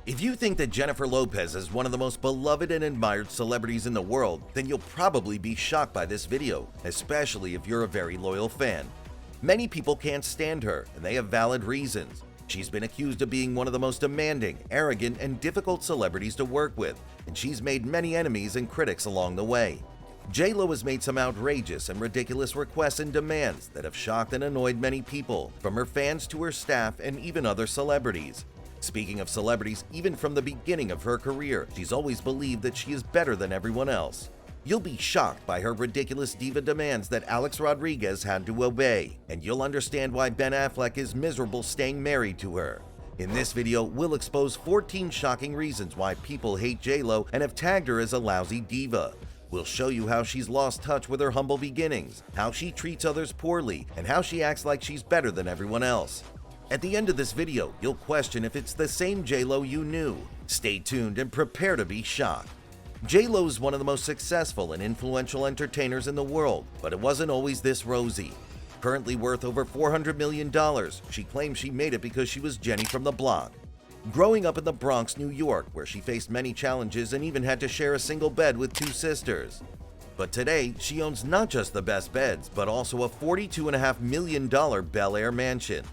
If you think that Jennifer Lopez is one of the most beloved and admired celebrities in the world, then you'll probably be shocked by this video, especially if you're a very loyal fan. Many people can't stand her, and they have valid reasons. She's been accused of being one of the most demanding, arrogant, and difficult celebrities to work with, and she's made many enemies and critics along the way. J.Lo has made some outrageous and ridiculous requests and demands that have shocked and annoyed many people, from her fans to her staff and even other celebrities. Speaking of celebrities, even from the beginning of her career, she's always believed that she is better than everyone else. You'll be shocked by her ridiculous diva demands that Alex Rodriguez had to obey, and you'll understand why Ben Affleck is miserable staying married to her. In this video, we'll expose 14 shocking reasons why people hate J.Lo and have tagged her as a lousy diva. We'll show you how she's lost touch with her humble beginnings, how she treats others poorly, and how she acts like she's better than everyone else. At the end of this video, you'll question if it's the same J.Lo you knew. Stay tuned and prepare to be shocked. J.Lo is one of the most successful and influential entertainers in the world, but it wasn't always this rosy. Currently worth over $400 million, she claims she made it because she was Jenny from the block. Growing up in the Bronx, New York, where she faced many challenges and even had to share a single bed with two sisters. But today, she owns not just the best beds, but also a $42.5 million Bel Air mansion.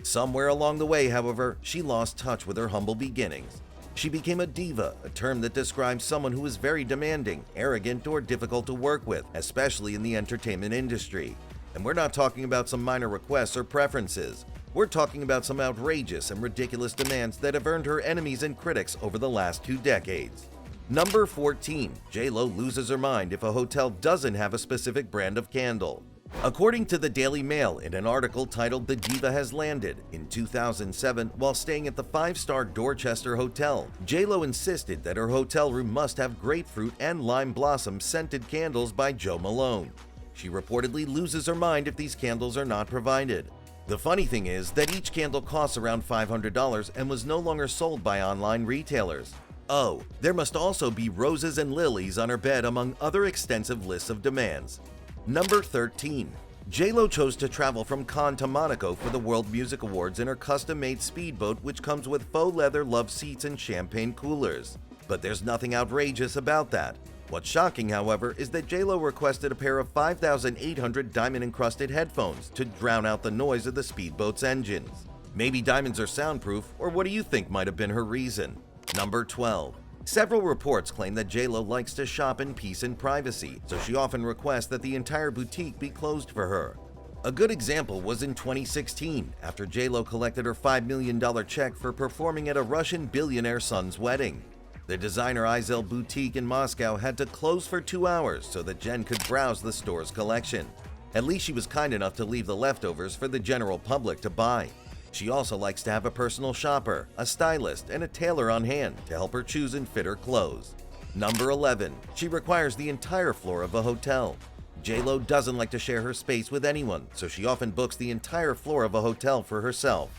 Somewhere along the way, however, she lost touch with her humble beginnings. She became a diva, a term that describes someone who is very demanding, arrogant, or difficult to work with, especially in the entertainment industry. And we're not talking about some minor requests or preferences. We're talking about some outrageous and ridiculous demands that have earned her enemies and critics over the last 2 decades. Number 14. J.Lo loses her mind if a hotel doesn't have a specific brand of candle. According to the Daily Mail, in an article titled "The Diva Has Landed," in 2007, while staying at the 5-star Dorchester Hotel, J.Lo insisted that her hotel room must have grapefruit and lime blossom scented candles by Jo Malone. She reportedly loses her mind if these candles are not provided. The funny thing is that each candle costs around $500 and was no longer sold by online retailers. Oh, there must also be roses and lilies on her bed, among other extensive lists of demands. Number 13. J.Lo chose to travel from Cannes to Monaco for the World Music Awards in her custom-made speedboat, which comes with faux leather love seats and champagne coolers. But there's nothing outrageous about that. What's shocking, however, is that J.Lo requested a pair of 5,800 diamond-encrusted headphones to drown out the noise of the speedboat's engines. Maybe diamonds are soundproof, or what do you think might have been her reason? Number 12. Several reports claim that J.Lo likes to shop in peace and privacy, so she often requests that the entire boutique be closed for her. A good example was in 2016, after J.Lo collected her $5 million check for performing at a Russian billionaire's son's wedding. The designer Izel boutique in Moscow had to close for 2 hours so that Jen could browse the store's collection. At least she was kind enough to leave the leftovers for the general public to buy. She also likes to have a personal shopper, a stylist, and a tailor on hand to help her choose and fit her clothes. Number 11. She requires the entire floor of a hotel. J.Lo doesn't like to share her space with anyone, so she often books the entire floor of a hotel for herself.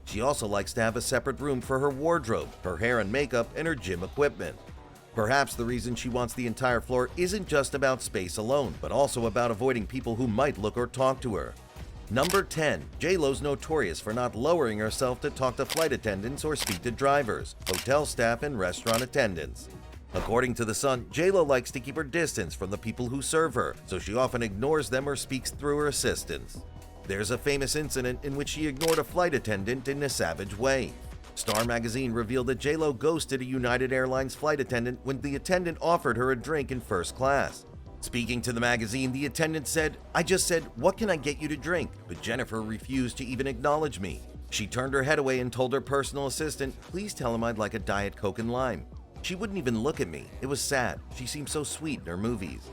She also likes to have a separate room for her wardrobe, her hair and makeup, and her gym equipment. Perhaps the reason she wants the entire floor isn't just about space alone, but also about avoiding people who might look or talk to her. Number 10. J.Lo's notorious for not lowering herself to talk to flight attendants or speak to drivers, hotel staff, and restaurant attendants. According to The Sun, J.Lo likes to keep her distance from the people who serve her, so she often ignores them or speaks through her assistants. There's a famous incident in which she ignored a flight attendant in a savage way. Star magazine revealed that J.Lo ghosted a United Airlines flight attendant when the attendant offered her a drink in first class. Speaking to the magazine, the attendant said, "I just said, 'What can I get you to drink?' But Jennifer refused to even acknowledge me. She turned her head away and told her personal assistant, 'Please tell him I'd like a Diet Coke and lime.' She wouldn't even look at me. It was sad. She seemed so sweet in her movies."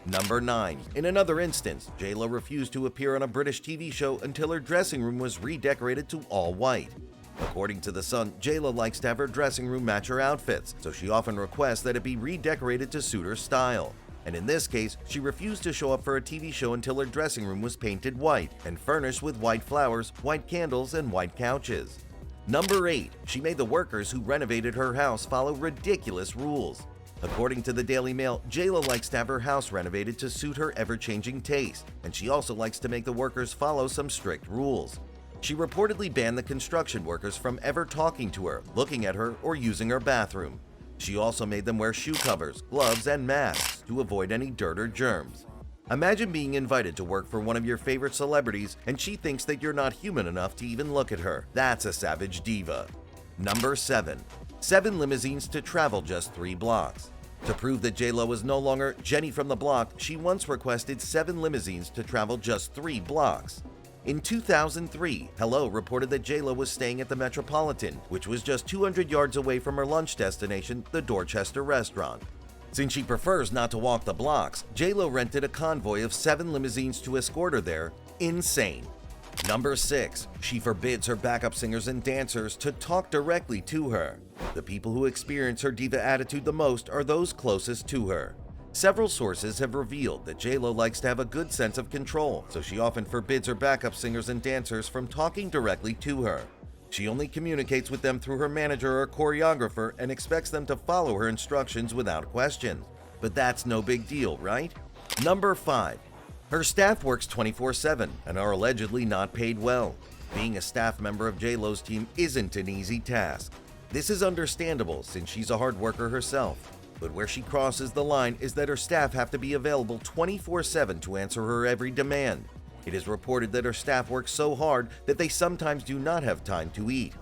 Number 9. In another instance, J.Lo refused to appear on a British TV show until her dressing room was redecorated to all white. According to The Sun, J.Lo likes to have her dressing room match her outfits, so she often requests that it be redecorated to suit her style. And in this case, she refused to show up for a TV show until her dressing room was painted white and furnished with white flowers, white candles, and white couches. Number 8. She made the workers who renovated her house follow ridiculous rules. According to the Daily Mail, J.Lo likes to have her house renovated to suit her ever-changing taste, and she also likes to make the workers follow some strict rules. She reportedly banned the construction workers from ever talking to her, looking at her, or using her bathroom. She also made them wear shoe covers, gloves, and masks to avoid any dirt or germs. Imagine being invited to work for one of your favorite celebrities and she thinks that you're not human enough to even look at her. That's a savage diva. Number 7. 7 limousines to travel just 3 blocks. To prove that J-Lo was no longer Jenny from the block, she once requested 7 limousines to travel just 3 blocks. In 2003, Hello reported that J-Lo was staying at the Metropolitan, which was just 200 yards away from her lunch destination, the Dorchester restaurant. Since she prefers not to walk the blocks, J-Lo rented a convoy of 7 limousines to escort her there. Insane. Number 6. She forbids her backup singers and dancers to talk directly to her. The people who experience her diva attitude the most are those closest to her. Several sources have revealed that J-Lo likes to have a good sense of control, so she often forbids her backup singers and dancers from talking directly to her. She only communicates with them through her manager or choreographer and expects them to follow her instructions without question. But that's no big deal, right? Number 5. Her staff works 24/7 and are allegedly not paid well. Being a staff member of J-Lo's team isn't an easy task. This is understandable since she's a hard worker herself. But where she crosses the line is that her staff have to be available 24/7 to answer her every demand. It is reported that her staff works so hard that they sometimes do not have time to eat.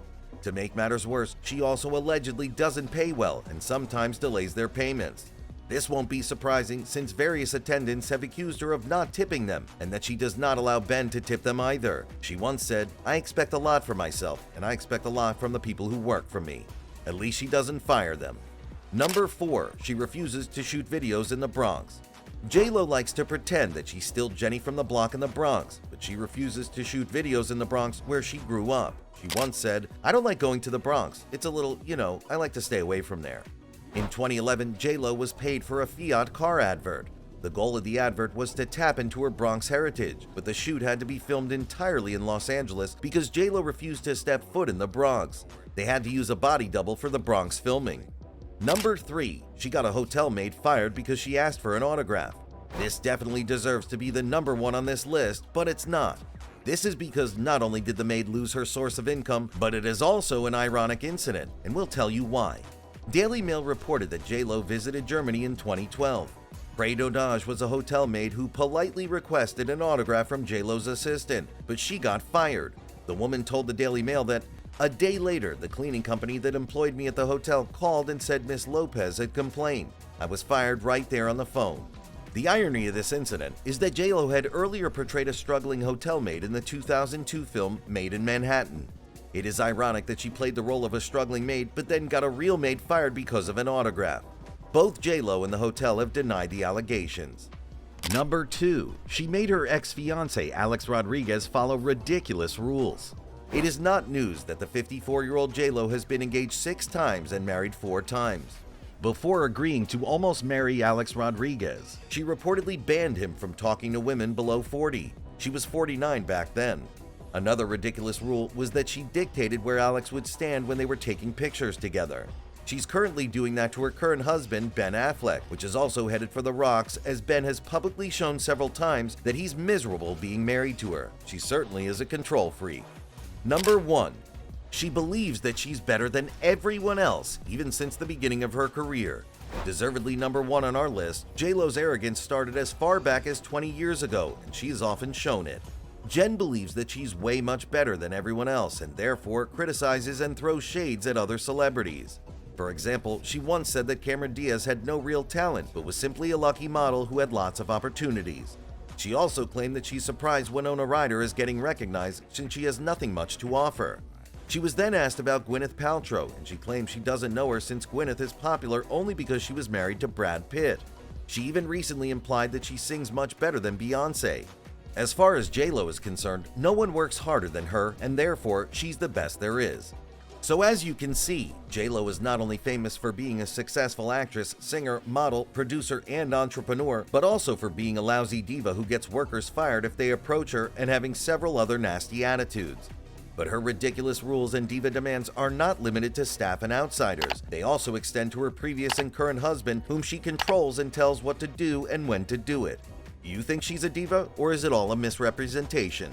To make matters worse, she also allegedly doesn't pay well and sometimes delays their payments. This won't be surprising since various attendants have accused her of not tipping them and that she does not allow Ben to tip them either. She once said, "I expect a lot from myself and I expect a lot from the people who work for me." At least she doesn't fire them. Number 4. She refuses to shoot videos in the Bronx. J-Lo likes to pretend that she's still Jenny from the block in the Bronx, but she refuses to shoot videos in the Bronx where she grew up. She once said, "I don't like going to the Bronx. It's a little, I like to stay away from there." In 2011, J-Lo was paid for a Fiat car advert. The goal of the advert was to tap into her Bronx heritage, but the shoot had to be filmed entirely in Los Angeles because J-Lo refused to step foot in the Bronx. They had to use a body double for the Bronx filming. Number 3. She got a hotel maid fired because she asked for an autograph. This definitely deserves to be the number 1 on this list, but it's not. This is because not only did the maid lose her source of income, but it is also an ironic incident, and we'll tell you why. Daily Mail reported that J-Lo visited Germany in 2012. Fredo Dodge was a hotel maid who politely requested an autograph from J-Lo's assistant, but she got fired. The woman told the Daily Mail that, "A day later, the cleaning company that employed me at the hotel called and said Miss Lopez had complained. I was fired right there on the phone." The irony of this incident is that J-Lo had earlier portrayed a struggling hotel maid in the 2002 film Maid in Manhattan. It is ironic that she played the role of a struggling maid but then got a real maid fired because of an autograph. Both J-Lo and the hotel have denied the allegations. Number 2. She made her ex-fiance Alex Rodriguez follow ridiculous rules. It is not news that the 54-year-old J-Lo has been engaged 6 times and married 4 times. Before agreeing to almost marry Alex Rodriguez, she reportedly banned him from talking to women below 40. She was 49 back then. Another ridiculous rule was that she dictated where Alex would stand when they were taking pictures together. She's currently doing that to her current husband, Ben Affleck, which is also headed for the rocks as Ben has publicly shown several times that he's miserable being married to her. She certainly is a control freak. Number 1. She believes that she's better than everyone else, even since the beginning of her career. Deservedly number 1 on our list, J-Lo's arrogance started as far back as 20 years ago, and she has often shown it. Jen believes that she's way much better than everyone else and therefore criticizes and throws shades at other celebrities. For example, she once said that Cameron Diaz had no real talent but was simply a lucky model who had lots of opportunities. She also claimed that she's surprised Winona Ryder is getting recognized since she has nothing much to offer. She was then asked about Gwyneth Paltrow, and she claims she doesn't know her since Gwyneth is popular only because she was married to Brad Pitt. She even recently implied that she sings much better than Beyoncé. As far as J-Lo is concerned, no one works harder than her, and therefore she's the best there is. So as you can see, J-Lo is not only famous for being a successful actress, singer, model, producer, and entrepreneur, but also for being a lousy diva who gets workers fired if they approach her and having several other nasty attitudes. But her ridiculous rules and diva demands are not limited to staff and outsiders. They also extend to her previous and current husband, whom she controls and tells what to do and when to do it. You think she's a diva, or is it all a misrepresentation?